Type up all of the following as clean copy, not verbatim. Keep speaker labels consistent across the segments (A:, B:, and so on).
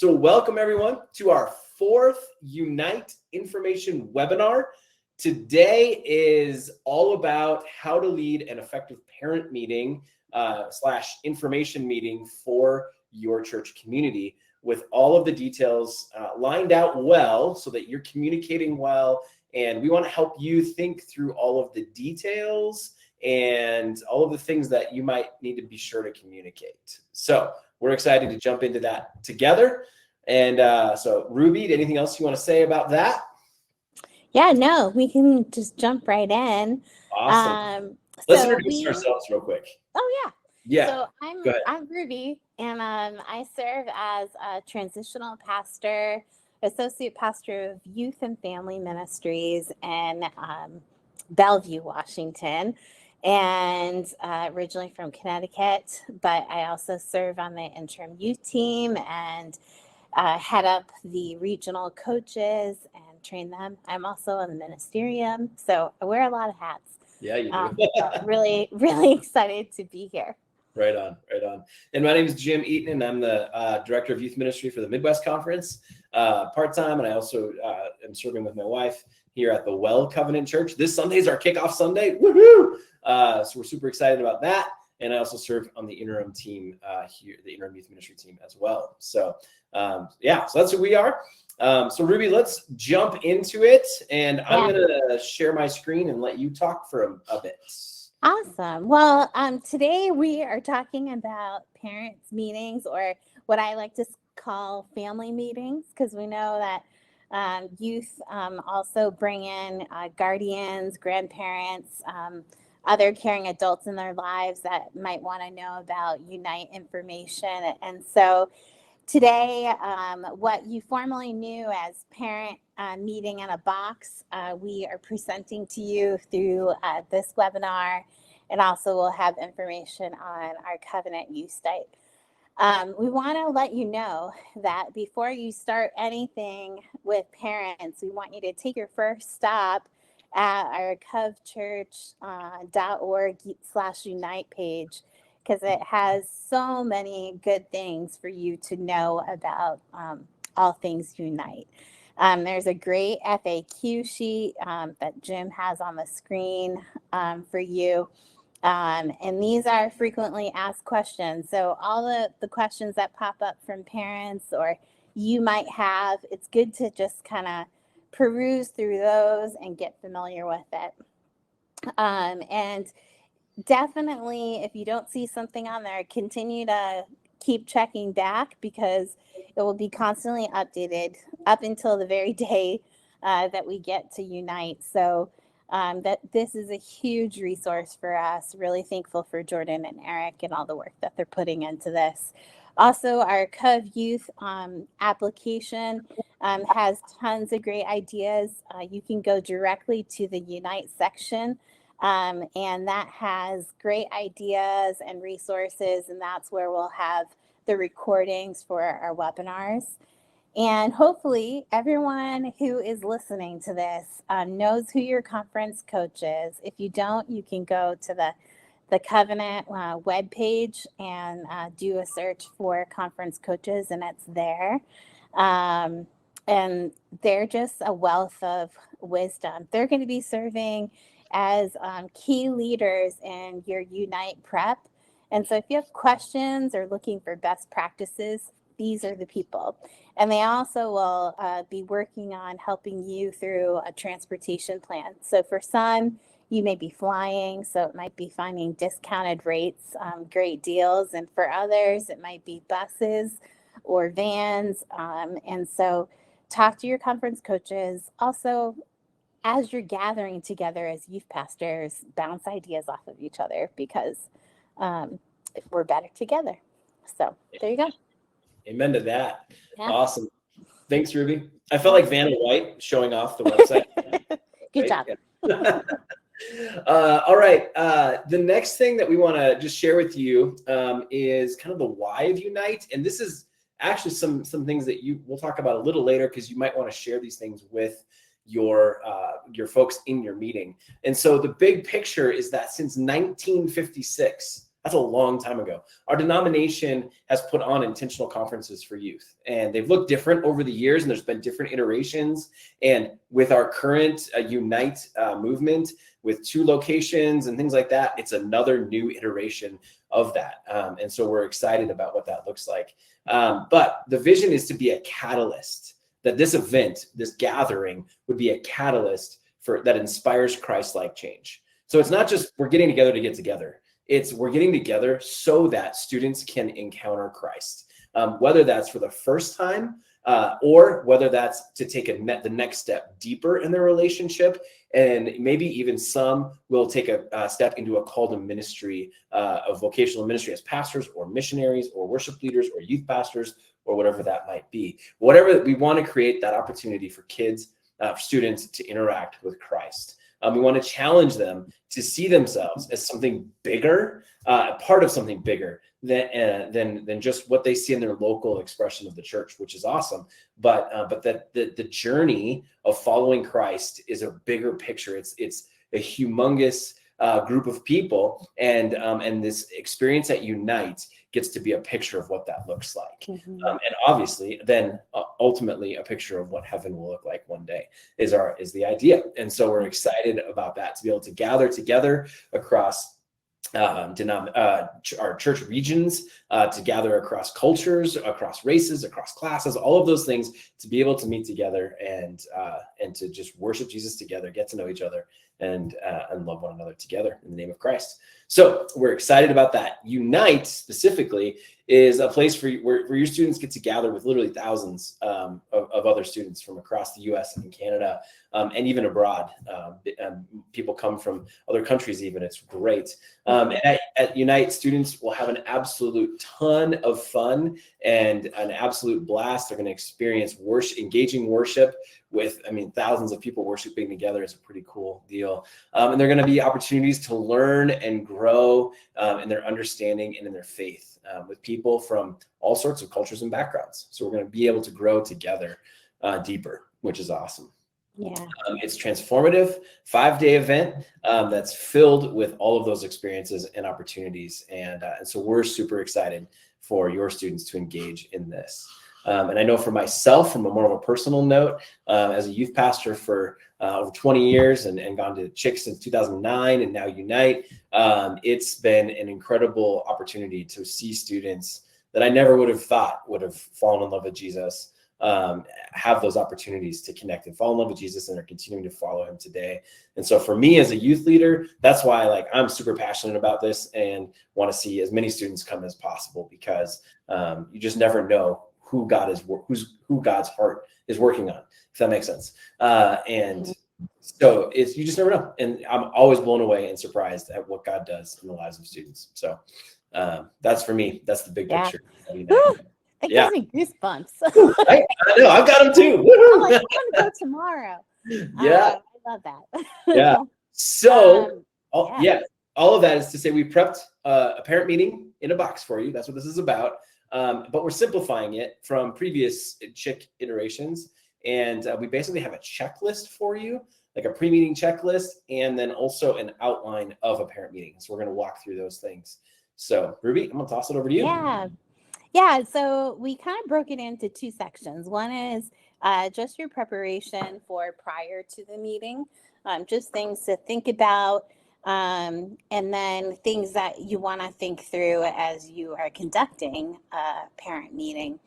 A: So welcome everyone to our fourth Unite Information webinar. Today is all about how to lead an effective parent meeting / information meeting for your church community, with all of the details lined out well so that you're communicating well. And we want to help you think through all of the details and all of the things that you might need to be sure to communicate. So we're excited to jump into that together. And so Ruby, anything else you want to say about that?
B: Yeah, no, we can just jump right in.
A: Awesome. Let's introduce ourselves real quick.
B: Oh,
A: Yeah.
B: So I'm Ruby, and I serve as a transitional pastor, associate pastor of youth and family ministries in Bellevue, Washington, and originally from Connecticut. But I also serve on the interim youth team and head up the regional coaches and train them. I'm also in the ministerium, so I wear a lot of hats.
A: Yeah, you do.
B: Really, really excited to be here.
A: Right on. And my name is Jim Eaton, and I'm the Director of Youth Ministry for the Midwest Conference, part-time, and I also am serving with my wife here at the Well Covenant Church. This Sunday is our kickoff Sunday. Woohoo! So we're super excited about that. And I also serve on the interim team here, the interim youth ministry team as well. So so that's who we are. So Ruby, let's jump into it. And I'm going to share my screen and let you talk for a bit.
B: Awesome. Well, today we are talking about parents' meetings, or what I like to call family meetings, because we know that youth also bring in guardians, grandparents, other caring adults in their lives that might want to know about Unite information. And so today, what you formerly knew as parent meeting in a box, we are presenting to you through this webinar, and also we'll have information on our Covenant Youth site. We want to let you know that before you start anything with parents, we want you to take your first stop at our covchurch.org/unite page, because it has so many good things for you to know about all things Unite. There's a great FAQ sheet that Jim has on the screen for you. And these are frequently asked questions. So all the questions that pop up from parents or you might have, it's good to just kind of peruse through those and get familiar with it. And definitely, if you don't see something on there, continue to keep checking back, because it will be constantly updated up until the very day that we get to Unite. So that this is a huge resource for us. Really thankful for Jordan and Eric and all the work that they're putting into this. Also, our Cov Youth application has tons of great ideas. You can go directly to the Unite section, and that has great ideas and resources, and that's where we'll have the recordings for our webinars. And hopefully everyone who is listening to this knows who your conference coach is. If you don't, you can go to the Covenant webpage and do a search for conference coaches, and it's there. And they're just a wealth of wisdom. They're going to be serving as key leaders in your Unite prep. And so if you have questions or looking for best practices, these are the people. And they also will be working on helping you through a transportation plan. So for some, you may be flying, so it might be finding discounted rates, great deals. And for others, it might be buses or vans. And so talk to your conference coaches. Also, as you're gathering together as youth pastors, bounce ideas off of each other, because we're better together. So there you go.
A: Amen to that.
B: Yeah.
A: Awesome. Thanks, Ruby. I felt like Vanna White showing off the website.
B: Good job.
A: All right. The next thing that we want to just share with you is kind of the why of Unite. And this is actually some things that we'll talk about a little later, because you might want to share these things with your folks in your meeting. And so the big picture is that since 1956, That's a long time ago. Our denomination has put on intentional conferences for youth, and they've looked different over the years, and there's been different iterations. And with our current Unite movement, with 2 locations and things like that, it's another new iteration of that. And so we're excited about what that looks like. But the vision is to be a catalyst, that this event, this gathering, would be a catalyst for that inspires Christ-like change. So it's not just we're getting together to get together. It's we're getting together so that students can encounter Christ, whether that's for the first time or whether that's to take the next step deeper in their relationship. And maybe even some will take a step into a call to ministry, of vocational ministry as pastors or missionaries or worship leaders or youth pastors or whatever that might be. Whatever, we want to create that opportunity for kids, students to interact with Christ. We want to challenge them to see themselves as something bigger, part of something bigger than just what they see in their local expression of the church, which is awesome. But that the journey of following Christ is a bigger picture. It's a humongous group of people, and this experience at Unite gets to be a picture of what that looks like.
B: Mm-hmm.
A: And obviously then ultimately a picture of what heaven will look like one day is the idea. And so we're excited about that, to be able to gather together across our church regions, to gather across cultures, across races, across classes, all of those things, to be able to meet together and to just worship Jesus together, get to know each other, and love one another together in the name of Christ. So we're excited about that. Unite specifically is a place where your students get to gather with literally thousands of other students from across the U.S. and Canada, and even abroad. People come from other countries even. It's great. And at Unite, students will have an absolute ton of fun and an absolute blast. They're going to experience engaging worship with, thousands of people worshiping together is a pretty cool deal. And they're going to be opportunities to learn and grow in their understanding and in their faith with people from all sorts of cultures and backgrounds. So we're going to be able to grow together deeper, which is awesome.
B: Yeah.
A: It's transformative, 5-day event that's filled with all of those experiences and opportunities. And so we're super excited for your students to engage in this. And I know for myself, from a more of a personal note, as a youth pastor for over 20 years and gone to Chick since 2009 and now Unite, it's been an incredible opportunity to see students that I never would have thought would have fallen in love with Jesus, have those opportunities to connect and fall in love with Jesus, and are continuing to follow him today. And so for me as a youth leader, that's why I'm super passionate about this and want to see as many students come as possible, because you just never know who God's heart is working on, if that makes sense. And so you just never know. And I'm always blown away and surprised at what God does in the lives of students. So that's for me. That's the big picture.
B: That gives me goosebumps.
A: I know, I've got them too.
B: I'm like, I want to go tomorrow.
A: Yeah.
B: I love that.
A: Yeah. So, all of that is to say we prepped a parent meeting in a box for you. That's what this is about. But we're simplifying it from previous Chick iterations. And we basically have a checklist for you, like a pre-meeting checklist, and then also an outline of a parent meeting. So we're going to walk through those things. So Ruby, I'm going to toss it over to you.
B: Yeah. So we kind of broke it into 2 sections. One is just your preparation for prior to the meeting, just things to think about, and then things that you want to think through as you are conducting a parent meeting.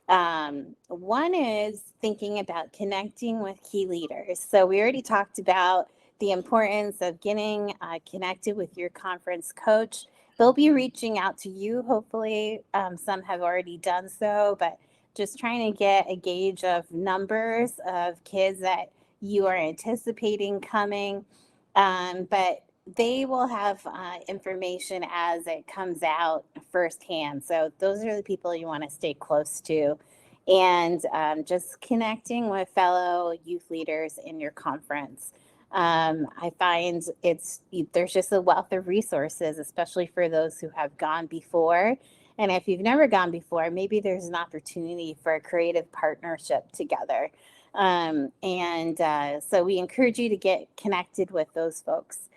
B: One is thinking about connecting with key leaders. So we already talked about the importance of getting connected with your conference coach. They'll be reaching out to you. Hopefully, some have already done so, but just trying to get a gauge of numbers of kids that you are anticipating coming. But they will have information as it comes out firsthand. So those are the people you want to stay close to. And just connecting with fellow youth leaders in your conference. I find there's just a wealth of resources, especially for those who have gone before. And if you've never gone before, maybe there's an opportunity for a creative partnership together. So we encourage you to get connected with those folks.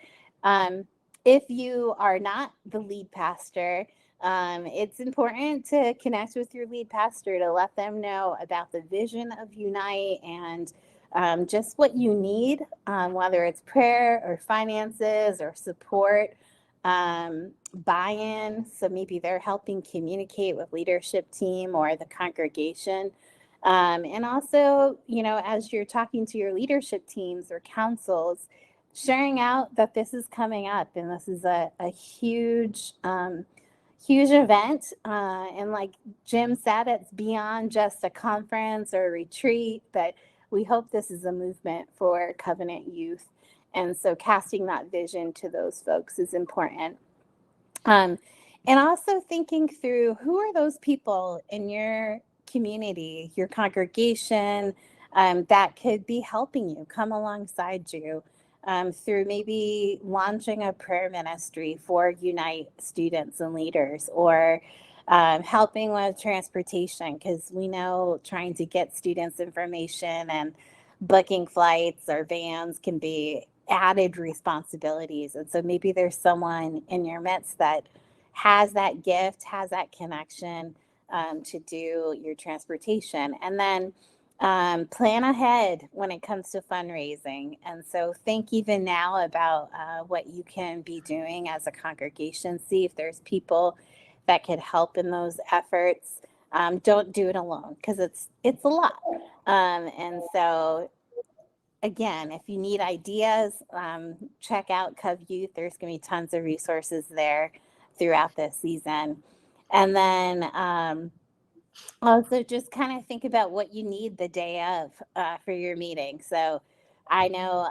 B: if you are not the lead pastor, it's important to connect with your lead pastor to let them know about the vision of Unite and just what you need, whether it's prayer or finances or support, buy-in. So maybe they're helping communicate with leadership team or the congregation. And also, as you're talking to your leadership teams or councils, sharing out that this is coming up and this is a huge, huge event. And like Jim said, it's beyond just a conference or a retreat, but we hope this is a movement for Covenant youth. And so casting that vision to those folks is important. And also thinking through who are those people in your community, your congregation, that could be helping you, come alongside you through maybe launching a prayer ministry for Unite students and leaders, or helping with transportation, because we know trying to get students information and booking flights or vans can be added responsibilities. And so maybe there's someone in your midst that has that gift, has that connection to do your transportation. And then plan ahead when it comes to fundraising. And so think even now about what you can be doing as a congregation. See if there's people that could help in those efforts. Don't do it alone, because it's a lot. And so again, if you need ideas, check out Cov Youth. There's going to be tons of resources there throughout this season. And then also just kind of think about what you need the day of for your meeting. So I know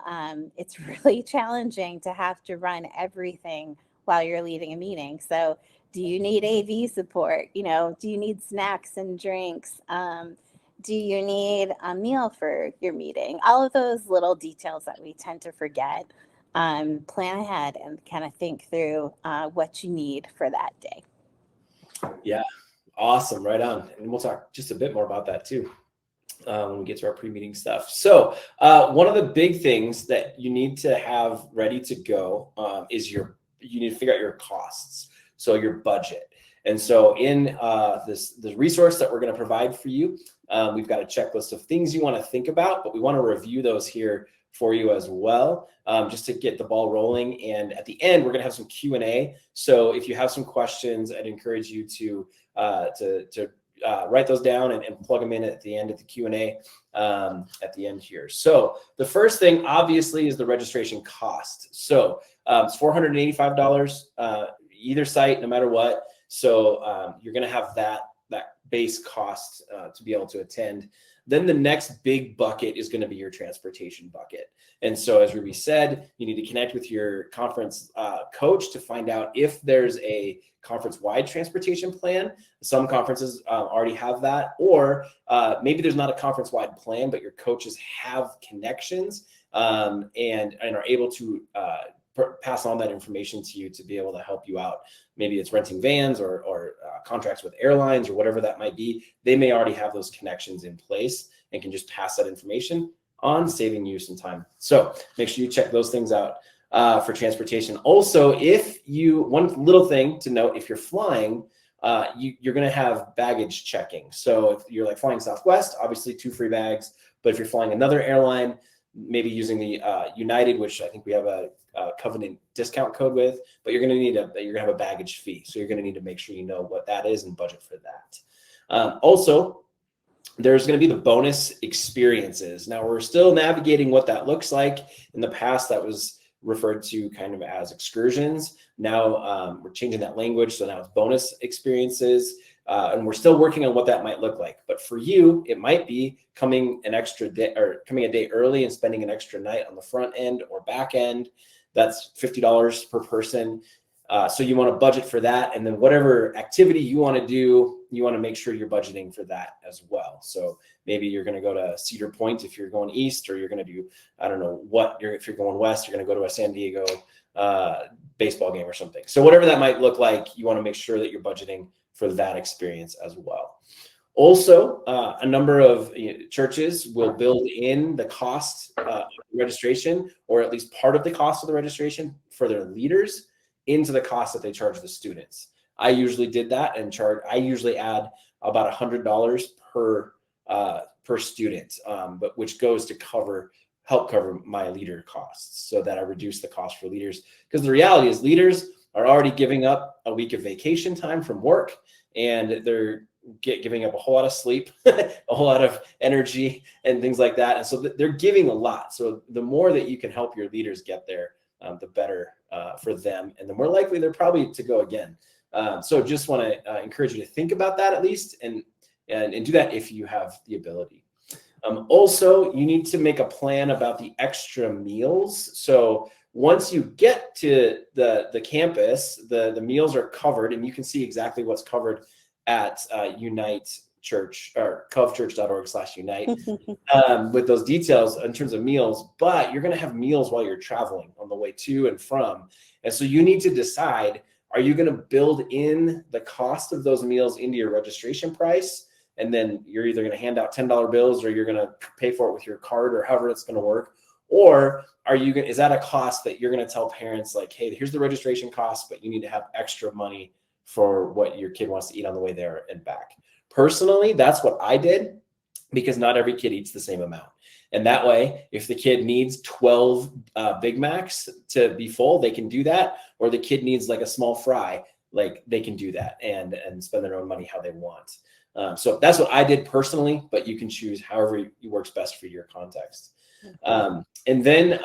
B: it's really challenging to have to run everything while you're leading a meeting. So do you need AV support? Do you need snacks and drinks? Do you need a meal for your meeting? All of those little details that we tend to forget. Plan ahead and kind of think through what you need for that day.
A: Yeah, awesome. Right on. And we'll talk just a bit more about that too when we get to our pre-meeting stuff. So one of the big things that you need to have ready to go is you need to figure out your costs. So your budget. And so in the resource that we're going to provide for you, we've got a checklist of things you want to think about, but we want to review those here for you as well, just to get the ball rolling. And at the end, we're going to have some Q&A. So if you have some questions, I'd encourage you to write those down and plug them in at the end of the Q&A at the end here. So the first thing, obviously, is the registration cost. So it's $485 either site, no matter what. So you're going to have that base cost to be able to attend. Then the next big bucket is going to be your transportation bucket. And so, as Ruby said, you need to connect with your conference coach to find out if there's a conference-wide transportation plan. Some conferences already have that, or maybe there's not a conference-wide plan, but your coaches have connections and are able to pass on that information to you to be able to help you out. Maybe it's renting vans or contracts with airlines or whatever that might be. They may already have those connections in place and can just pass that information on, saving you some time. So make sure you check those things out for transportation. Also, one little thing to note, if you're flying, you're going to have baggage checking. So if you're like flying Southwest, obviously 2 free bags. But if you're flying another airline, maybe using the United, which I think we have a Covenant discount code with, but you're going to have a baggage fee. So you're going to need to make sure you know what that is and budget for that. Also, there's going to be the bonus experiences. Now we're still navigating what that looks like. In the past, that was referred to kind of as excursions. Now we're changing that language. So now it's bonus experiences. And we're still working on what that might look like. But for you, it might be coming a day early and spending an extra night on the front end or back end. That's $50 per person. So you want to budget for that. And then whatever activity you want to do, you want to make sure you're budgeting for that as well. So maybe you're going to go to Cedar Point if you're going east, or you're going to do, I don't know what, if you're going west, you're going to go to a San Diego baseball game or something. So whatever that might look like, you want to make sure that you're budgeting for that experience as well. Also, a number of churches will build in the cost of registration, or at least part of the cost of the registration for their leaders. into the cost that they charge the students. I usually did that and I usually add about $100 per student, but which goes to help cover my leader costs, so that I reduce the cost for leaders. Because the reality is leaders are already giving up a week of vacation time from work, and they're giving up a whole lot of sleep, a whole lot of energy and things like that. And so they're giving a lot. So the more that you can help your leaders get there, the better for them, and the more likely they're probably to go again. So just want to encourage you to think about that at least, and do that if you have the ability. Also, you need to make a plan about the extra meals. So once you get to the campus, the meals are covered, and you can see exactly what's covered at Unite Church, or covchurch.org/unite, with those details in terms of meals. But you're going to have meals while you're traveling on the way to and from. And so you need to decide, are you going to build in the cost of those meals into your registration price? And then you're either going to hand out $10 bills, or you're going to pay for it with your card, or however it's going to work. Or is that a cost that you're going to tell parents, like, hey, here's the registration cost, but you need to have extra money for what your kid wants to eat on the way there and back? Personally, that's what I did, because not every kid eats the same amount. And that way, if the kid needs 12 Big Macs to be full, they can do that. Or the kid needs like a small fry, like they can do that and spend their own money how they want. So that's what I did personally, but you can choose however it works best for your context. And then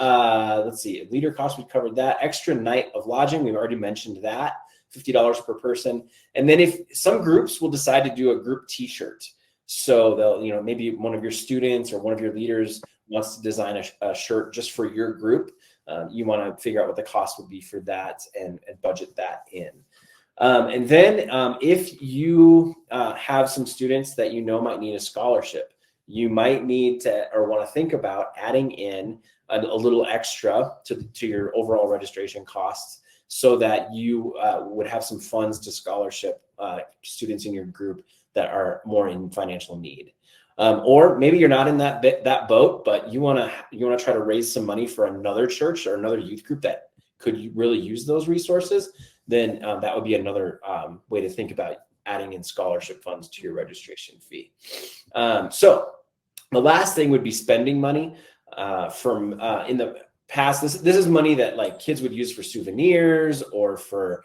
A: let's see, leader costs, we covered that. Extra night of lodging, we've already mentioned that, $50 per person. And then if some groups will decide to do a group t-shirt, so they'll, maybe one of your students or one of your leaders wants to design a shirt just for your group. You want to figure out what the cost would be for that and budget that in. And then if you have some students that might need a scholarship, you might need to, or want to think about adding in a little extra to your overall registration costs, so that you would have some funds to scholarship students in your group that are more in financial need. Or maybe you're not in that boat, but you want to try to raise some money for another church or another youth group that could really use those resources. Then that would be another way to think about adding in scholarship funds to your registration fee. So the last thing would be spending money from in the past. This is money that like kids would use for souvenirs, or for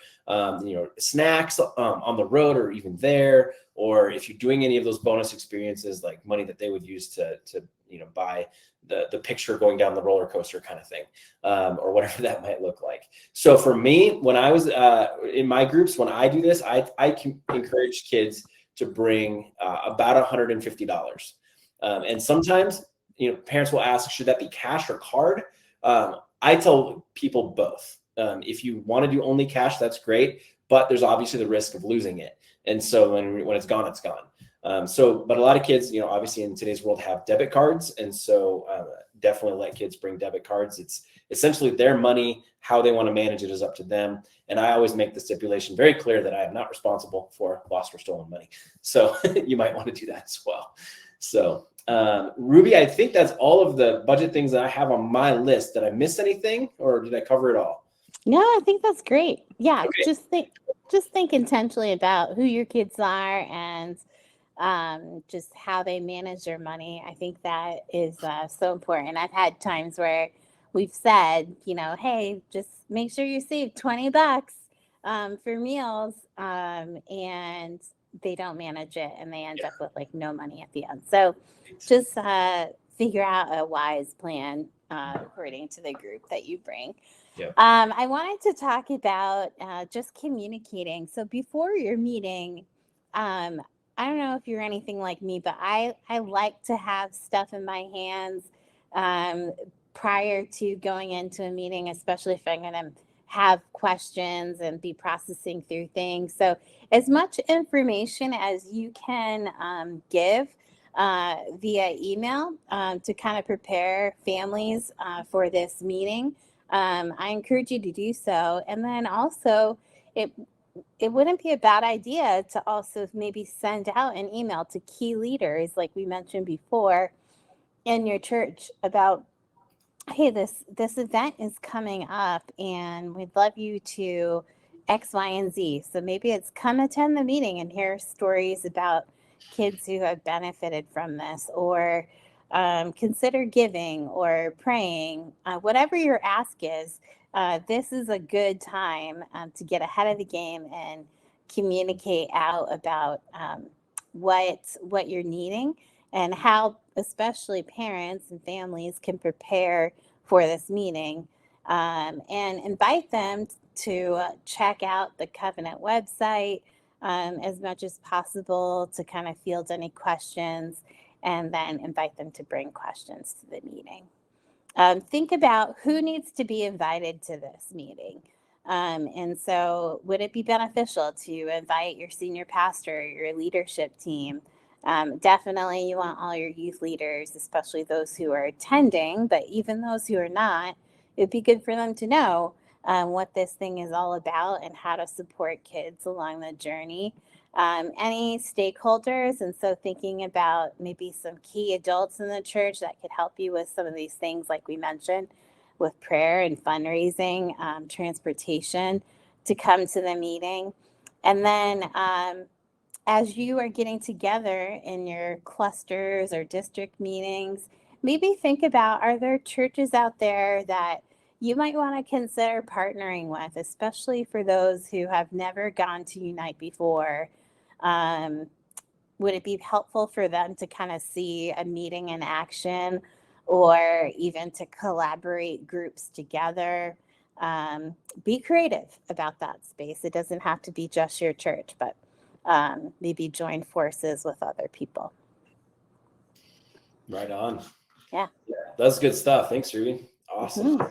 A: snacks on the road, or even there, or if you're doing any of those bonus experiences, like money that they would use to buy the picture going down the roller coaster kind of thing, or whatever that might look like. So for me, when I was in my groups, when I do this, I can encourage kids to bring about $150. And sometimes, parents will ask, should that be cash or card? I tell people both. If you want to do only cash, that's great, but there's obviously the risk of losing it. And so when it's gone, it's gone. But a lot of kids, obviously in today's world, have debit cards. And so definitely let kids bring debit cards. It's essentially their money. How they want to manage it is up to them. And I always make the stipulation very clear that I am not responsible for lost or stolen money. So you might want to do that as well. So Ruby, I think that's all of the budget things that I have on my list. Did I miss anything, or did I cover it all?
B: No, I think that's great. Yeah,
A: Okay.
B: just think intentionally about who your kids are, and just how they manage their money. I think that is so important. I've had times where we've said, hey, just make sure you save $20 for meals, and they don't manage it, and they end up with like no money at the end. So just figure out a wise plan according to the group that you bring.
A: Yeah.
B: I wanted to talk about just communicating. So before your meeting, I don't know if you're anything like me, but I like to have stuff in my hands prior to going into a meeting, especially if I'm going to have questions and be processing through things. So as much information as you can give via email to kind of prepare families for this meeting. I encourage you to do so. And then also, it wouldn't be a bad idea to also maybe send out an email to key leaders, like we mentioned before, in your church about, hey, this event is coming up, and we'd love you to X, Y, and Z. So maybe it's come attend the meeting and hear stories about kids who have benefited from this, or consider giving or praying. Whatever your ask is, this is a good time to get ahead of the game and communicate out about what you're needing, and how especially parents and families can prepare for this meeting, and invite them to check out the Covenant website as much as possible to kind of field any questions, and then invite them to bring questions to the meeting. Think about who needs to be invited to this meeting. And so, would it be beneficial to invite your senior pastor, your leadership team? Definitely, you want all your youth leaders, especially those who are attending, but even those who are not, it'd be good for them to know what this thing is all about and how to support kids along the journey. Any stakeholders, and so thinking about maybe some key adults in the church that could help you with some of these things, like we mentioned, with prayer and fundraising, transportation to come to the meeting. And then as you are getting together in your clusters or district meetings, maybe think about, are there churches out there that you might want to consider partnering with, especially for those who have never gone to Unite before? Would it be helpful for them to kind of see a meeting in action, or even to collaborate groups together? Be creative about that space. It doesn't have to be just your church, but maybe join forces with other people.
A: Right on.
B: Yeah.
A: That's good stuff. Thanks, Ruby. Awesome.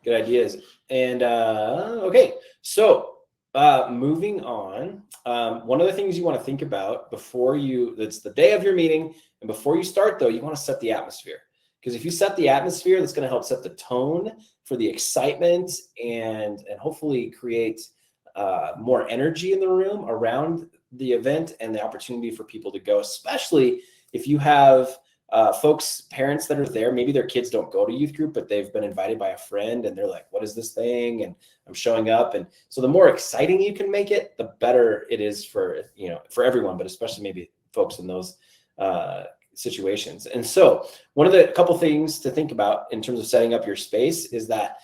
A: Good ideas. And okay, so moving on. One of the things you want to think about before that's the day of your meeting, and before you start, though, you want to set the atmosphere. Because if you set the atmosphere, that's going to help set the tone for the excitement, and hopefully create more energy in the room around the event and the opportunity for people to go, especially if you have parents that are there. Maybe their kids don't go to youth group, but they've been invited by a friend and they're like, what is this thing? And I'm showing up. And so the more exciting you can make it, the better it is for everyone, but especially maybe folks in those situations. And so a couple things to think about in terms of setting up your space is that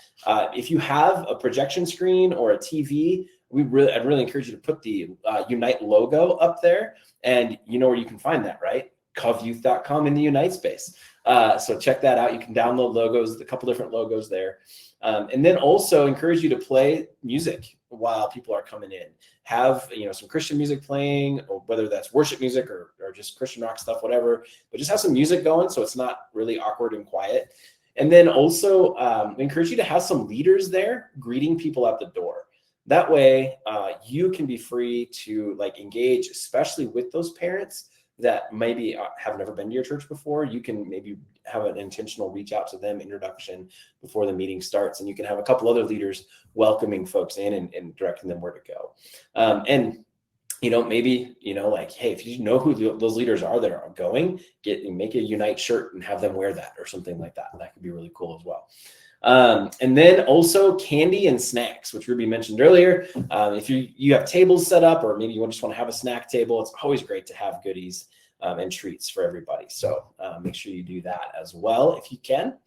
A: if you have a projection screen or a TV, I'd really encourage you to put the Unite logo up there, and you know where you can find that, right? coveyouth.com in the Unite space. So check that out. You can download logos, a couple different logos there. And then also encourage you to play music while people are coming in. Have some Christian music playing, or whether that's worship music or just Christian rock stuff, whatever. But just have some music going so it's not really awkward and quiet. And then also encourage you to have some leaders there greeting people at the door. That way you can be free to engage, especially with those parents that maybe have never been to your church before. You can maybe have an intentional reach out to them introduction before the meeting starts, and you can have a couple other leaders welcoming folks in and directing them where to go. And maybe hey, if you know who those leaders are that are going, make a Unite shirt and have them wear that or something like that. That could be really cool as well. And then also candy and snacks, which Ruby mentioned earlier. If you have tables set up, or maybe you just want to have a snack table, it's always great to have goodies and treats for everybody. So make sure you do that as well if you can.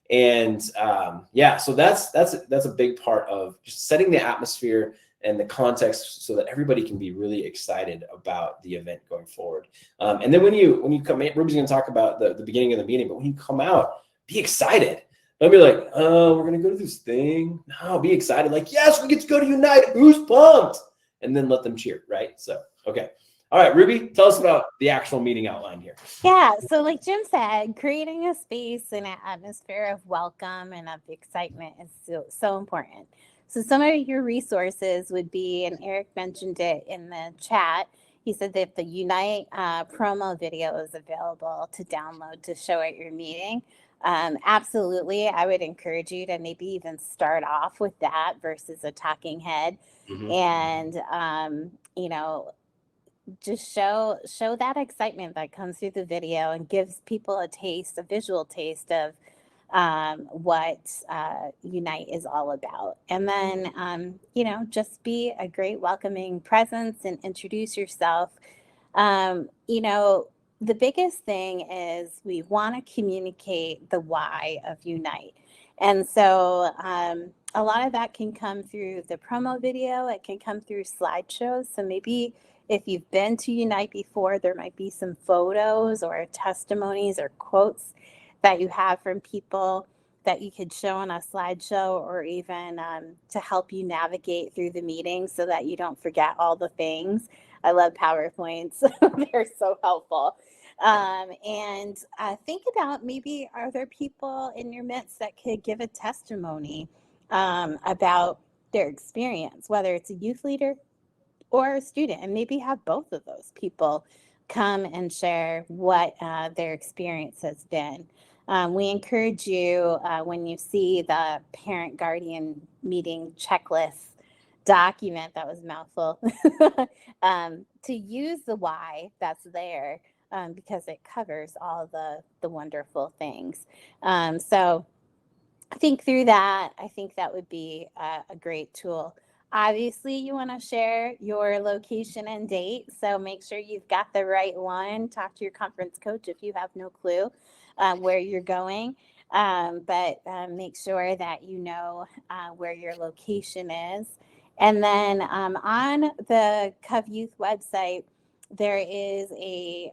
A: And so that's a big part of just setting the atmosphere and the context so that everybody can be really excited about the event going forward. And then when you come in, Ruby's going to talk about the beginning of the meeting, but when you come out, be excited. Don't be like, oh, we're going to go to this thing. No, be excited. Like, yes, we get to go to Unite. Who's pumped? And then let them cheer, right? So, okay. All right, Ruby, tell us about the actual meeting outline here.
B: Yeah, so like Jim said, creating a space and an atmosphere of welcome and of excitement is so important. So some of your resources would be, and Eric mentioned it in the chat, he said that the Unite promo video is available to download to show at your meeting. Absolutely, I would encourage you to maybe even start off with that versus a talking head. Mm-hmm. And just show that excitement that comes through the video and gives people a visual taste of what Unite is all about. And then, just be a great welcoming presence and introduce yourself. The biggest thing is we want to communicate the why of Unite. And so a lot of that can come through the promo video. It can come through slideshows. So maybe if you've been to Unite before, there might be some photos or testimonies or quotes that you have from people that you could show on a slideshow, or even to help you navigate through the meeting so that you don't forget all the things. I love PowerPoints. They're so helpful. And think about, maybe are there people in your midst that could give a testimony about their experience, whether it's a youth leader or a student, and maybe have both of those people come and share what their experience has been. We encourage you, when you see the parent guardian meeting checklist document, that was a mouthful, to use the why that's there, because it covers all the wonderful things. So think through that. I think that would be a great tool. Obviously, you want to share your location and date, so make sure you've got the right one. Talk to your conference coach if you have no clue where you're going, but make sure that you know where your location is. And then on the Cov Youth website, there is a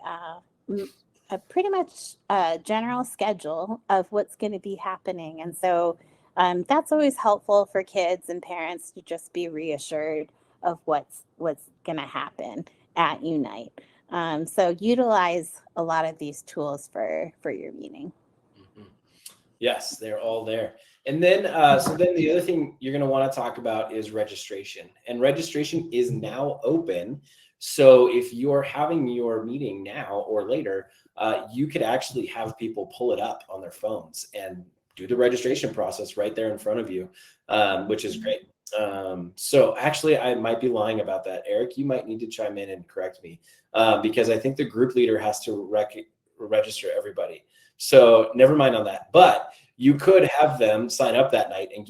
B: pretty much general schedule of what's going to be happening. And so that's always helpful for kids and parents to just be reassured of what's going to happen at Unite. So utilize a lot of these tools for your meeting.
A: Mm-hmm. Yes, they're all there. And then, so then the other thing you're going to want to talk about is registration. And registration is now open. So if you're having your meeting now or later, you could actually have people pull it up on their phones and do the registration process right there in front of you, which is great. So actually, I might be lying about that. Eric, you might need to chime in and correct me, because I think the group leader has to register everybody. So never mind on that. But you could have them sign up that night and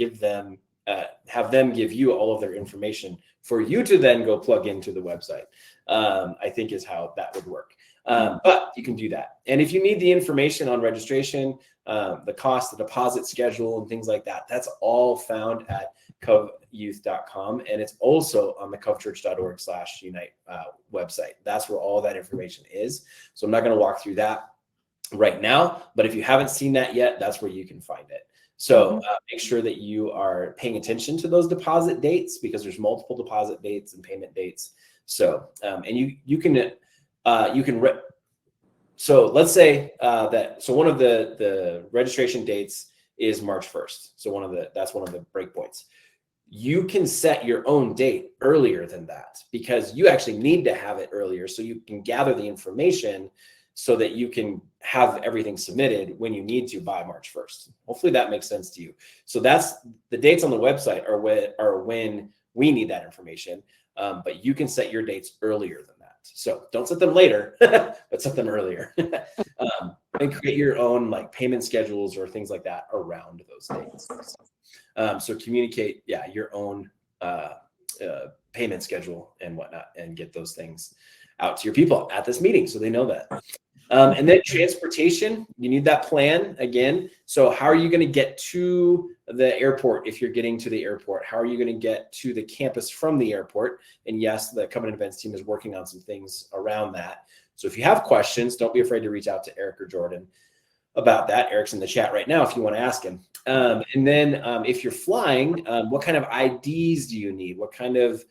A: have them give you all of their information for you to then go plug into the website. I think is how that would work. But you can do that. And if you need the information on registration, the cost, the deposit schedule, and things like that, that's all found at covyouth.com. And it's also on the covchurch.org/unite website. That's where all that information is. So I'm not going to walk through that right now, but if you haven't seen that yet, that's where you can find it. So make sure that you are paying attention to those deposit dates, because there's multiple deposit dates and payment dates. So, and you can so let's say so one of the registration dates is March 1st. So that's one of the breakpoints. You can set your own date earlier than that, because you actually need to have it earlier so you can gather the information so that you can have everything submitted when you need to by March 1st. Hopefully that makes sense to you. So that's the dates on the website are when we need that information, but you can set your dates earlier than that. So don't set them later, but set them earlier. And create your own like payment schedules or things like that around those dates. So communicate, your own payment schedule and whatnot, and get those things out to your people at this meeting so they know that. And then transportation, you need that plan again. So how are you going to get to the airport if you're getting to the airport? How are you going to get to the campus from the airport? And yes, the Covenant Events team is working on some things around that. So if you have questions, don't be afraid to reach out to Eric or Jordan about that. Eric's in the chat right now if you want to ask him. And then if you're flying, what kind of IDs do you need? What kind of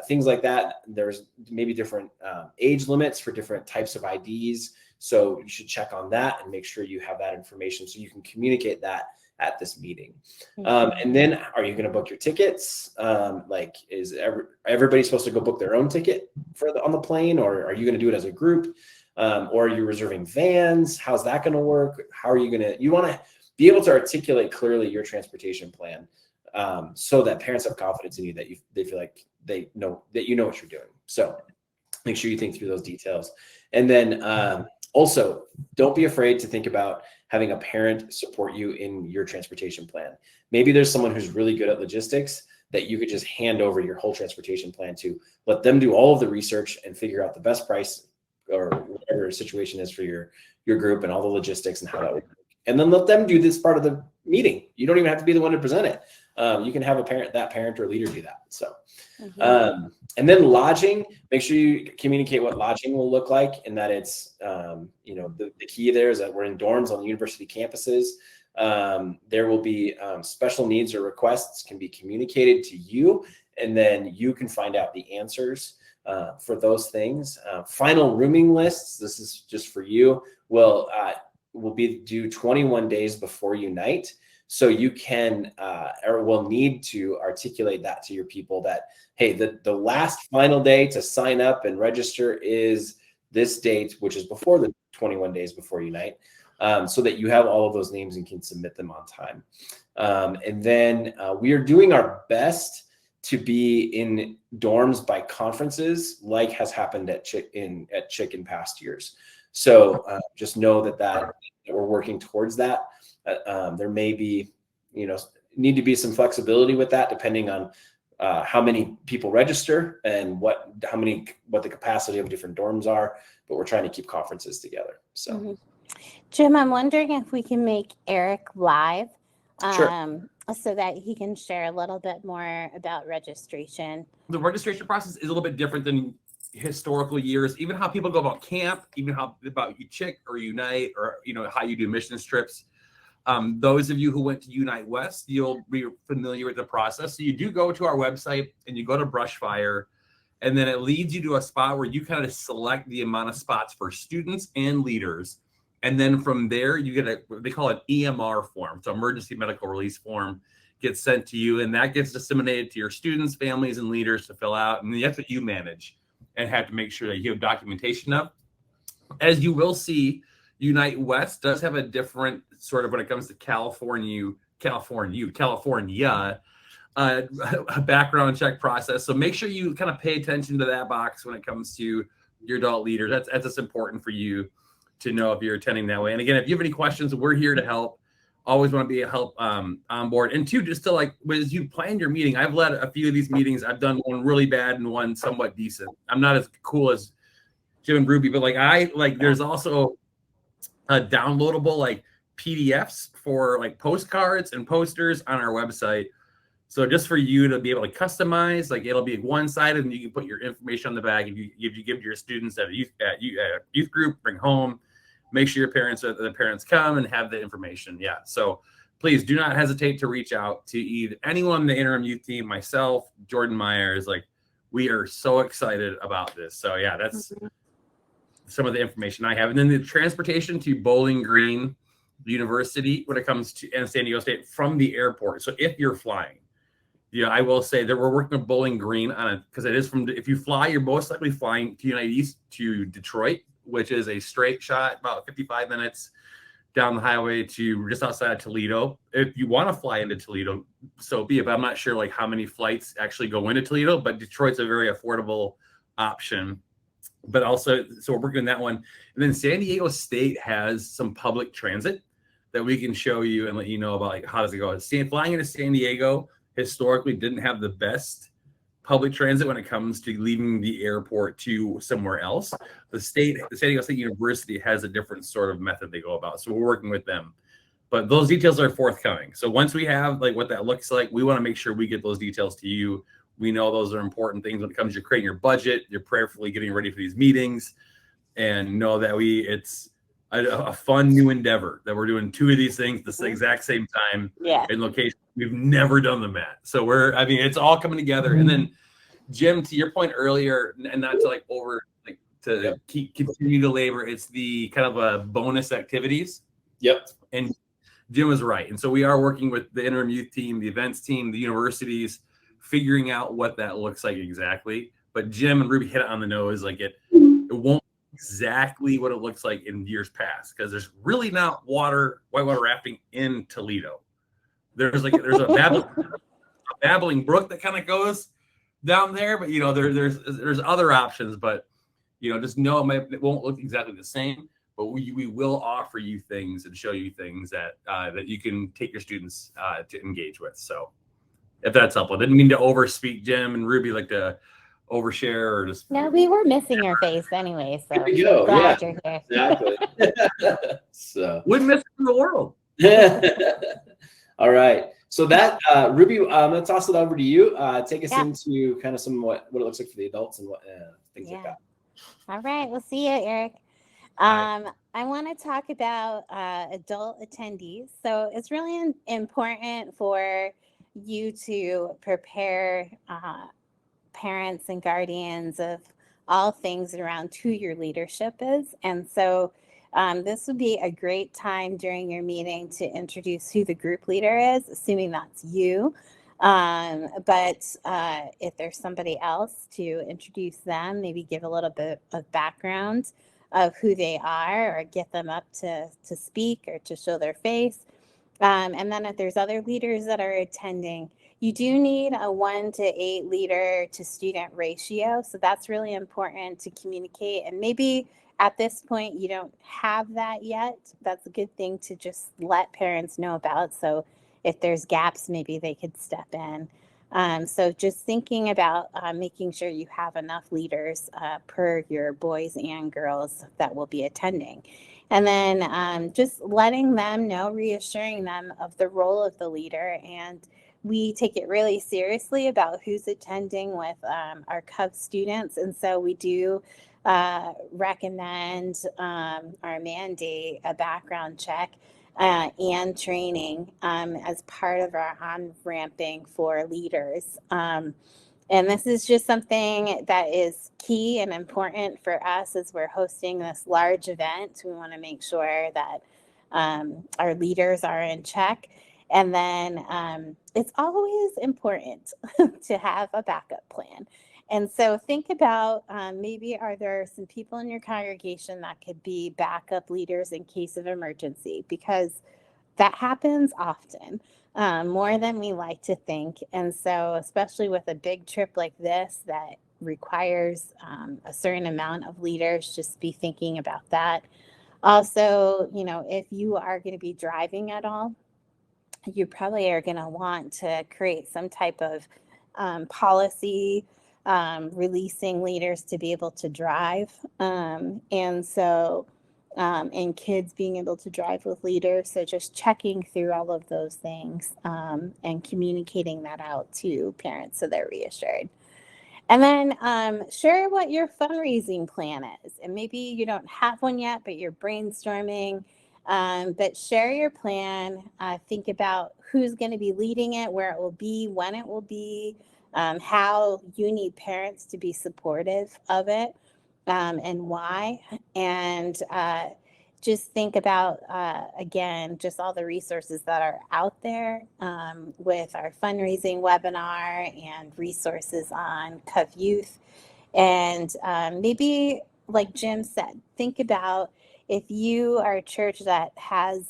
A: things like that? There's maybe different age limits for different types of IDs. So you should check on that and make sure you have that information so you can communicate that at this meeting. And then are you going to book your tickets? Like is everybody supposed to go book their own ticket on the plane, or are you going to do it as a group? Or are you reserving vans? How's that going to work? How are you going to, you want to be able to articulate clearly your transportation plan, so that parents have confidence in you, that they feel like they know that you know what you're doing. So make sure you think through those details. And then Also, don't be afraid to think about having a parent support you in your transportation plan. Maybe there's someone who's really good at logistics that you could just hand over your whole transportation plan to. Let them do all of the research and figure out the best price or whatever situation is for your group and all the logistics and how that would work. And then let them do this part of the meeting. You don't even have to be the one to present it. You can have that parent or leader do that. So, and then lodging, make sure you communicate what lodging will look like, and that it's, the key there is that we're in dorms on university campuses. There will be special needs or requests can be communicated to you, and then you can find out the answers for those things. Final rooming lists, this is just for you, will be due 21 days before Unite. So you can or will need to articulate that to your people that, hey, the last final day to sign up and register is this date, which is before the 21 days before Unite, so that you have all of those names and can submit them on time. And then we are doing our best to be in dorms by conferences, like has happened at Chick in past years. So just know that we're working towards that. There may be, need to be some flexibility with that, depending on how many people register and what the capacity of different dorms are. But we're trying to keep conferences together. So,
B: Jim, I'm wondering if we can make Eric live,
A: sure,
B: so that he can share a little bit more about registration.
C: The registration process is a little bit different than historical years, even how people go about camp, even how about Chick or Unite, or how you do mission trips. Those of you who went to Unite West, you'll be familiar with the process. So you do go to our website and you go to Brushfire, and then it leads you to a spot where you kind of select the amount of spots for students and leaders. And then from there, you get they call it EMR form. So emergency medical release form gets sent to you, and that gets disseminated to your students, families, and leaders to fill out. And that's what you manage and have to make sure that you have documentation of. As you will see, Unite West does have a different sort of, when it comes to California background check process. So make sure you kind of pay attention to that box when it comes to your adult leaders. That's just important for you to know if you're attending that way. And again, if you have any questions, we're here to help. Always want to be a help on board. And two, just to as you plan your meeting, I've led a few of these meetings. I've done one really bad and one somewhat decent. I'm not as cool as Jim and Ruby, but there's also a downloadable PDFs for postcards and posters on our website. So just for you to be able to customize, it'll be one-sided, and you can put your information on the back, and you give to your students at youth group, bring home. Make sure the parents come and have the information. Yeah. So please do not hesitate to reach out to either anyone in the interim youth team, myself, Jordan Myers. We are so excited about this. So yeah, that's some of the information I have. And then the transportation to Bowling Green University when it comes to and San Diego State from the airport. So if you're flying, I will say that we're working with Bowling Green on it, because it is if you fly, you're most likely flying to United East to Detroit, which is a straight shot, about 55 minutes down the highway to just outside of Toledo. If you want to fly into Toledo, so be it. But I'm not sure how many flights actually go into Toledo, but Detroit's a very affordable option. But also, so we're working on that one. And then San Diego State has some public transit that we can show you and let you know about how does it go. Flying into San Diego historically didn't have the best public transit when it comes to leaving the airport to somewhere else. The San Diego State University has a different sort of method they go about. So we're working with them. But those details are forthcoming. So once we have what that looks like, we want to make sure we get those details to you. We know those are important things when it comes to creating your budget. You're prayerfully getting ready for these meetings, and know that it's a fun new endeavor that we're doing two of these things at the exact same time in location we've never done them at. So it's all coming together. And then Jim, to your point earlier, and not to continue to labor, it's the kind of a bonus activities.
A: Yep.
C: And Jim was right. And so we are working with the interim youth team, the events team, the universities, figuring out what that looks like exactly. But Jim and Ruby hit it on the nose. It won't exactly what it looks like in years past, because there's really not whitewater rafting in Toledo. There's a babbling brook that kind of goes down there, but there's other options. But just know it won't look exactly the same. but we will offer you things and show you things that that you can take your students to engage with. So if that's helpful. Didn't mean to overspeak, Jim and Ruby, like to overshare or just.
B: No, we were missing your face anyway, so
A: There you go.
B: glad you're here.
A: Exactly. So
C: Wouldn't miss it in the world.
A: all right. So that Ruby, I'm gonna toss it over to you. Take us
B: Yeah.
A: into kind of some what it looks like for the adults and what things like
B: Yeah.
A: that.
B: All right, we'll see you, Eric.
C: Right.
B: I want to talk about adult attendees. So it's really important for you to prepare parents and guardians of all things around who your leadership is. And so this would be a great time during your meeting to introduce who the group leader is, assuming that's you. But if there's somebody else, to introduce them, maybe give a little bit of background of who they are, or get them up to speak or to show their face. And then if there's other leaders that are attending, you do need a 1 to 8 leader to student ratio. So that's really important to communicate. And maybe at this point you don't have that yet. That's a good thing to just let parents know about. So if there's gaps, maybe they could step in. So just thinking about making sure you have enough leaders per your boys and girls that will be attending. And then just letting them know, reassuring them of the role of the leader. And we take it really seriously about who's attending with our Cub students. And so we do recommend or mandate a background check and training as part of our on-ramping for leaders. And this is just something that is key and important for us as we're hosting this large event. We want to make sure that our leaders are in check. And then it's always important to have a backup plan. And so think about maybe are there some people in your congregation that could be backup leaders in case of emergency, because that happens often, more than we like to think. And so especially with a big trip like this that requires a certain amount of leaders, just be thinking about that. Also, you know, if you are going to be driving at all, you probably are going to want to create some type of policy releasing leaders to be able to drive. And kids being able to drive with leaders. So just checking through all of those things and communicating that out to parents so they're reassured. And then share what your fundraising plan is. And maybe you don't have one yet, but you're brainstorming. But share your plan. Think about who's going to be leading it, where it will be, when it will be, how you need parents to be supportive of it, and why. And just think about, again, just all the resources that are out there with our fundraising webinar and resources on Cov Youth. And maybe, like Jim said, think about if you are a church that has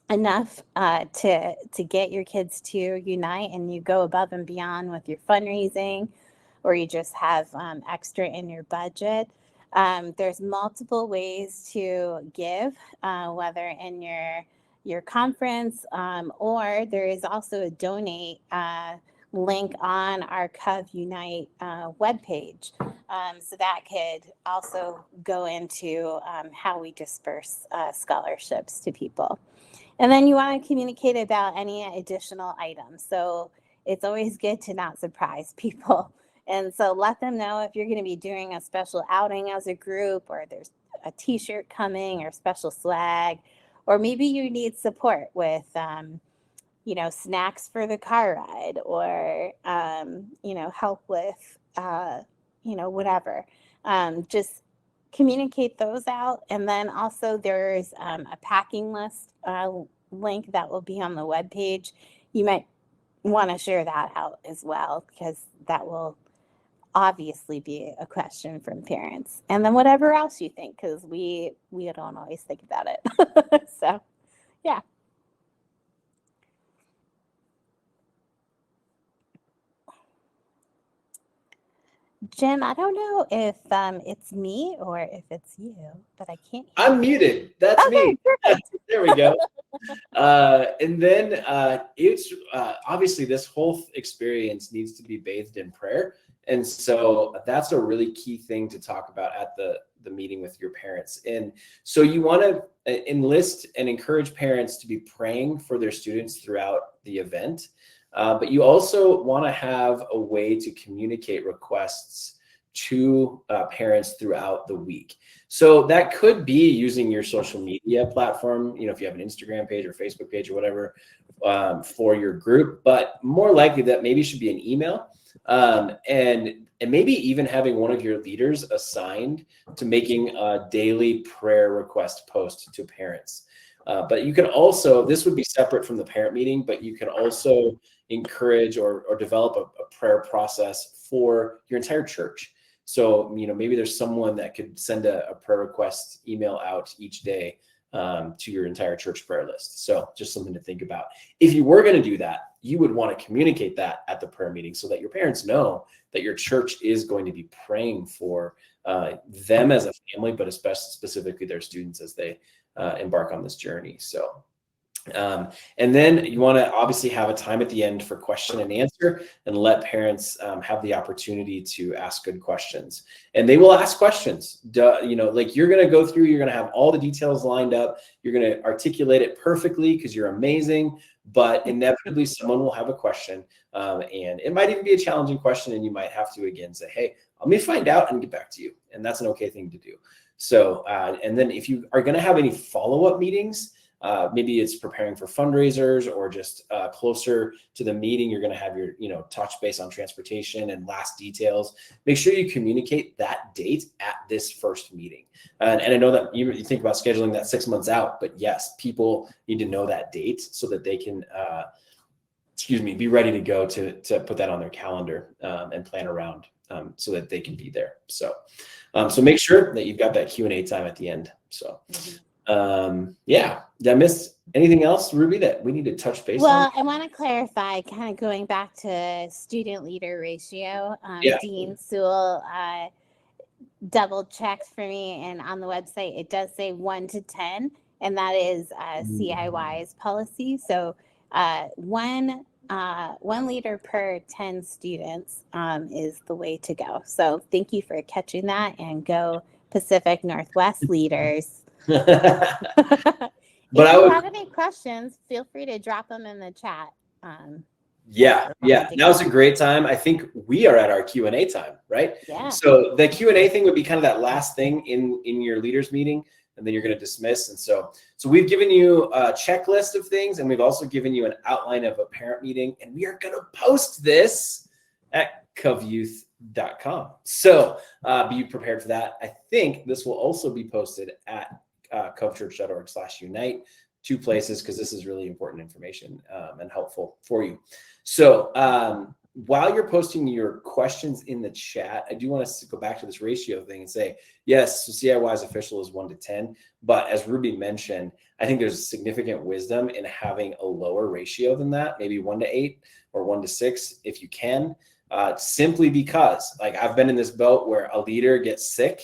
B: enough to get your kids to Unite, and you go above and beyond with your fundraising, or you just have extra in your budget. There's multiple ways to give, whether in your conference or there is also a donate link on our Cov Unite webpage. So that could also go into how we disperse scholarships to people. And then you want to communicate about any additional items. So it's always good to not surprise people. And so let them know if you're going to be doing a special outing as a group, or there's a t-shirt coming, or special swag, or maybe you need support with, snacks for the car ride, or, help with, whatever. Just communicate those out. And then also there's a packing list link that will be on the webpage. You might want to share that out as well, because that will obviously be a question from parents. And then whatever else you think, because we don't always think about it. So, yeah. Jim, I don't know if it's me or if it's you, but I can't hear
A: I'm
B: you.
A: muted. That's
B: Okay,
A: me.
B: perfect.
A: There we go. And then it's obviously this whole experience needs to be bathed in prayer. And so that's a really key thing to talk about at the meeting with your parents. And so you want to enlist and encourage parents to be praying for their students throughout the event. But you also want to have a way to communicate requests to parents throughout the week. So that could be using your social media platform, if you have an Instagram page or Facebook page or whatever, for your group, but more likely that maybe should be an email, and maybe even having one of your leaders assigned to making a daily prayer request post to parents. But you can also, this would be separate from the parent meeting, but you can also encourage or develop a prayer process for your entire church. So, maybe there's someone that could send a prayer request email out each day to your entire church prayer list. So just something to think about. If you were going to do that, you would want to communicate that at the prayer meeting so that your parents know that your church is going to be praying for them as a family, but especially specifically their students as they embark on this journey. So and then you want to obviously have a time at the end for question and answer, and let parents have the opportunity to ask good questions. And they will ask questions. Like you're going to go through, you're going to have all the details lined up. You're going to articulate it perfectly because you're amazing. But inevitably, someone will have a question, and it might even be a challenging question. And you might have to again say, "Hey, let me find out and get back to you." And that's an okay thing to do. So, and then if you are going to have any follow-up meetings, maybe it's preparing for fundraisers or just closer to the meeting, you're going to have your, touch base on transportation and last details. Make sure you communicate that date at this first meeting. And I know that you think about scheduling that 6 months out, but yes, people need to know that date so that they can, be ready to go to put that on their calendar and plan around so that they can be there. So make sure that you've got that Q&A time at the end. So. Did I miss anything else, Ruby, that we need to touch base on?
B: Well, I want to clarify, kind of going back to student leader ratio. Dean Sewell double checked for me, and on the website it does say 1 to 10, and that is CIY's policy. So one leader per 10 students is the way to go. So thank you for catching that, and go Pacific Northwest leaders. If you have any questions, feel free to drop them in the chat.
A: That was a great time. I think we are at our Q&A time, right?
B: Yeah.
A: So the Q&A thing would be kind of that last thing in your leaders meeting, and then you're going to dismiss. And so we've given you a checklist of things, and we've also given you an outline of a parent meeting, and we are going to post this at coveyouth.com. So be prepared for that. I think this will also be posted at covechurch.org/unite, 2 places, because this is really important information and helpful for you. So while you're posting your questions in the chat, I do want us to go back to this ratio thing and say, yes, so CIY's official is 1 to 10, but as Ruby mentioned, I think there's significant wisdom in having a lower ratio than that, maybe 1 to 8 or 1 to 6 if you can, simply because, like, I've been in this boat where a leader gets sick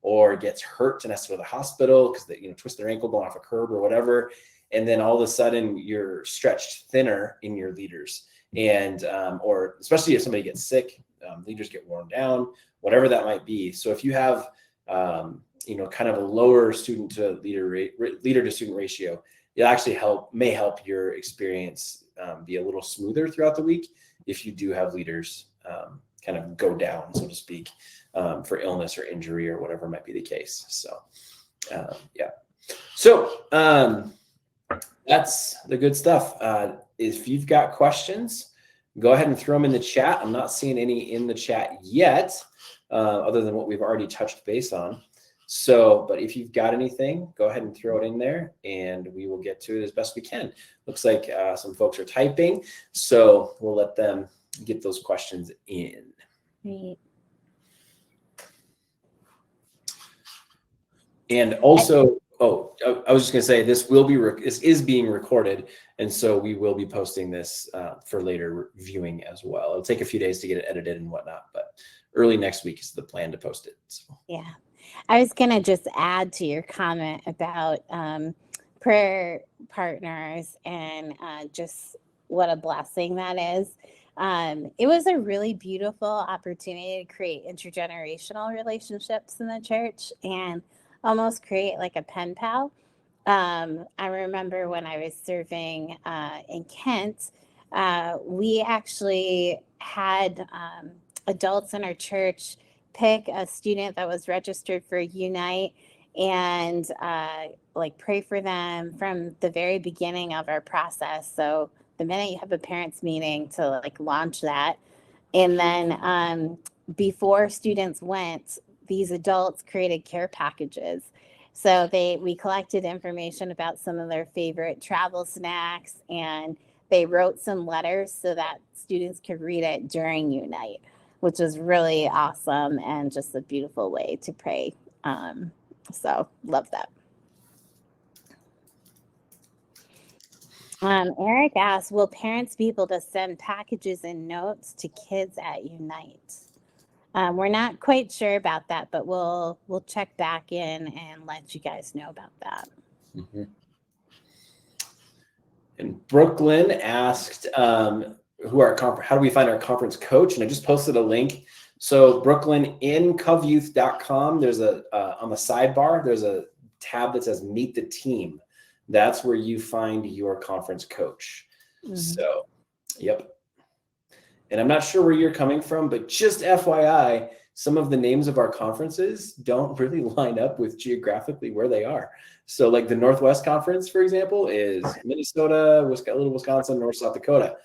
A: or gets hurt and has to go to the hospital because they twist their ankle going off a curb or whatever, and then all of a sudden you're stretched thinner in your leaders, and or especially if somebody gets sick, leaders get worn down, whatever that might be. So if you have kind of a lower student to leader to student ratio, it actually may help your experience be a little smoother throughout the week if you do have leaders kind of go down, so to speak, for illness or injury or whatever might be the case. So, So that's the good stuff. If you've got questions, go ahead and throw them in the chat. I'm not seeing any in the chat yet, other than what we've already touched base on. So, but if you've got anything, go ahead and throw it in there, and we will get to it as best we can. Looks like some folks are typing, so we'll let them get those questions in.
B: Great.
A: And also, I was just going to say, this is being recorded, and so we will be posting this for later viewing as well. It'll take a few days to get it edited and whatnot, but early next week is the plan to post it. So.
B: Yeah. I was going to just add to your comment about prayer partners and just what a blessing that is. It was a really beautiful opportunity to create intergenerational relationships in the church and almost create like a pen pal. I remember when I was serving in Kent, we actually had adults in our church pick a student that was registered for Unite and like pray for them from the very beginning of our process. So the minute you have a parents meeting to like launch that, and then before students went, these adults created care packages. So we collected information about some of their favorite travel snacks, and they wrote some letters so that students could read it during Unite, which was really awesome and just a beautiful way to pray. So love that. Eric asks, will parents be able to send packages and notes to kids at Unite? We're not quite sure about that, but we'll check back in and let you guys know about that.
A: Mm-hmm. And Brooklyn asked, how do we find our conference coach? And I just posted a link. So Brooklyn, in coveyouth.com, there's on the sidebar, there's a tab that says Meet the Team. That's where you find your conference coach. Mm-hmm. So, yep. And I'm not sure where you're coming from, but just FYI, some of the names of our conferences don't really line up with geographically where they are. So like the Northwest Conference, for example, is Minnesota, Little Wisconsin, North South Dakota.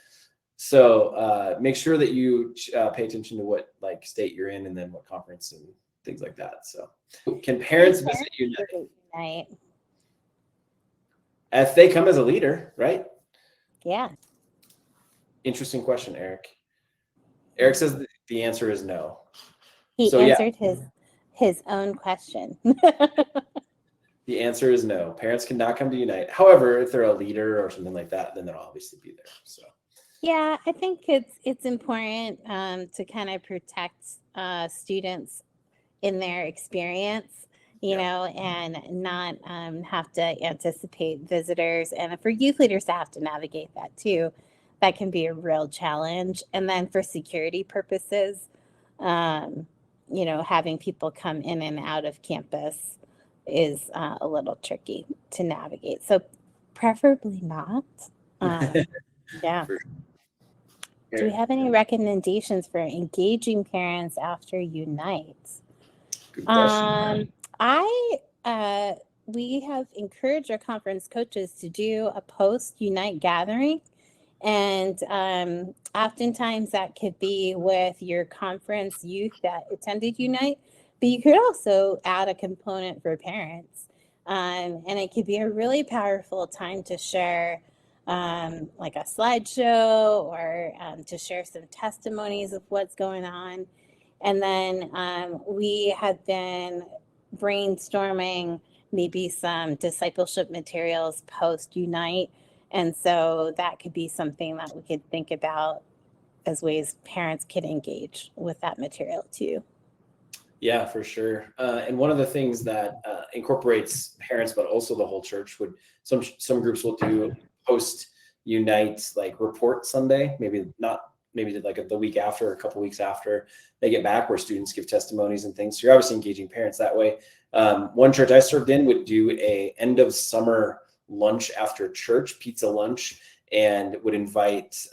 A: So make sure that you pay attention to what like state you're in and then what conference and things like that. So can parents visit Unite? If they come as a leader, right?
B: Yeah.
A: Interesting question, Eric. Eric says the answer is no.
B: He answered his own question.
A: The answer is no. Parents cannot come to Unite. However, if they're a leader or something like that, then they'll obviously be there. So.
B: Yeah, I think it's important to kind of protect students in their experience, you know, and not have to anticipate visitors. And for youth leaders to have to navigate that too, that can be a real challenge. And then for security purposes, you know, having people come in and out of campus is a little tricky to navigate. So preferably not. Yeah. Do we have any recommendations for engaging parents after Unite?
A: Good question.
B: We have encouraged our conference coaches to do a post-Unite gathering. And oftentimes that could be with your conference youth that attended Unite, but you could also add a component for parents. And it could be a really powerful time to share like a slideshow or to share some testimonies of what's going on. And then we have been brainstorming maybe some discipleship materials post-Unite. And so that could be something that we could think about as ways parents could engage with that material too.
A: Yeah, for sure. And one of the things that incorporates parents, but also the whole church some groups will do post Unite like report Sunday, maybe like the week after or a couple weeks after they get back, where students give testimonies and things. So you're obviously engaging parents that way. One church I served in would do a end of summer lunch after church, pizza lunch, and would invite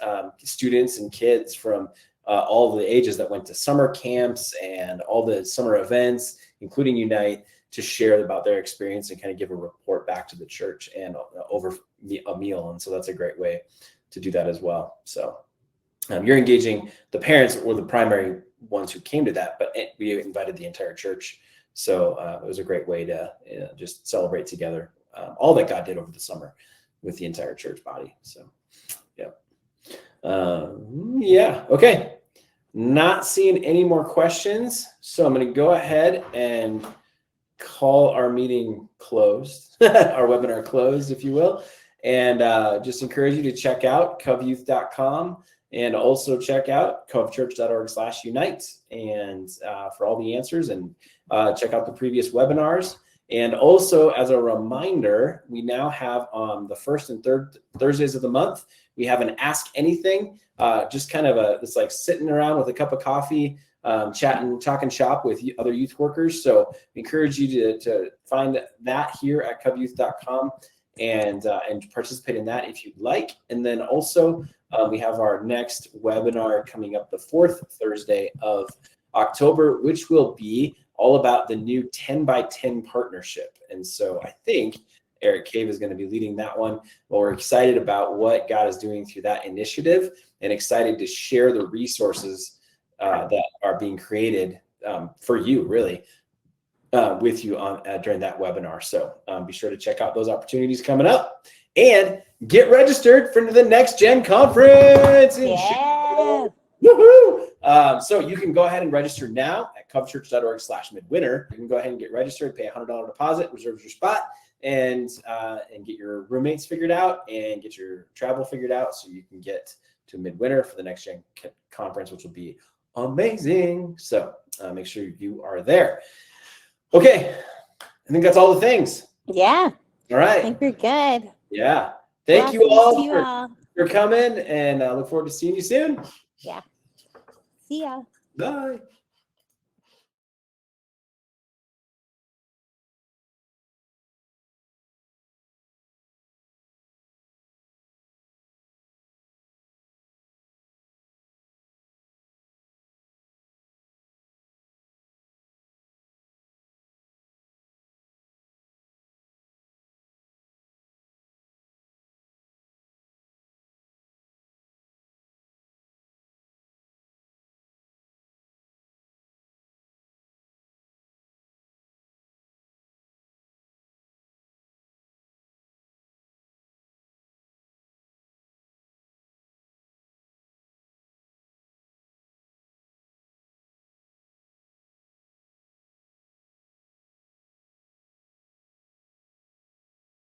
A: students and kids from all the ages that went to summer camps and all the summer events, including Unite, to share about their experience and kind of give a report back to the church and over a meal. And so that's a great way to do that as well. So you're engaging the parents were the primary ones who came to that, but we invited the entire church. So it was a great way to just celebrate together all that God did over the summer with the entire church body. So, yeah. Okay. Not seeing any more questions. So I'm going to go ahead and call our meeting closed, our webinar closed, if you will. And just encourage you to check out coveyouth.com And also check out covechurch.org/unite and for all the answers, and check out the previous webinars. And also, as a reminder, we now have on the first and third Thursdays of the month, we have an Ask Anything, just kind of it's like sitting around with a cup of coffee, talking shop with other youth workers. So we encourage you to find that here at covyouth.com and participate in that if you'd like. And then also we have our next webinar coming up the 4th Thursday of October, which will be all about the new 10x10 partnership. And so I think Eric Cave is going to be leading that one. Well, we're excited about what God is doing through that initiative and excited to share the resources that are being created for you, really, with you on during that webinar. So be sure to check out those opportunities coming up and get registered for the Next Gen Conference in Chicago. Woohoo! So you can go ahead and register now at covechurch.org/midwinter. You can go ahead and get registered, pay a $100 deposit, reserves your spot, and get your roommates figured out and get your travel figured out so you can get to Midwinter for the Next Gen Conference, which will be amazing. So make sure you are there. Okay, I think that's all the things.
B: Yeah.
A: All right.
B: I think we're good.
A: Yeah. Thank you
B: Welcome
A: all for coming, and I look forward to seeing you soon.
B: Yeah. See ya.
A: Bye.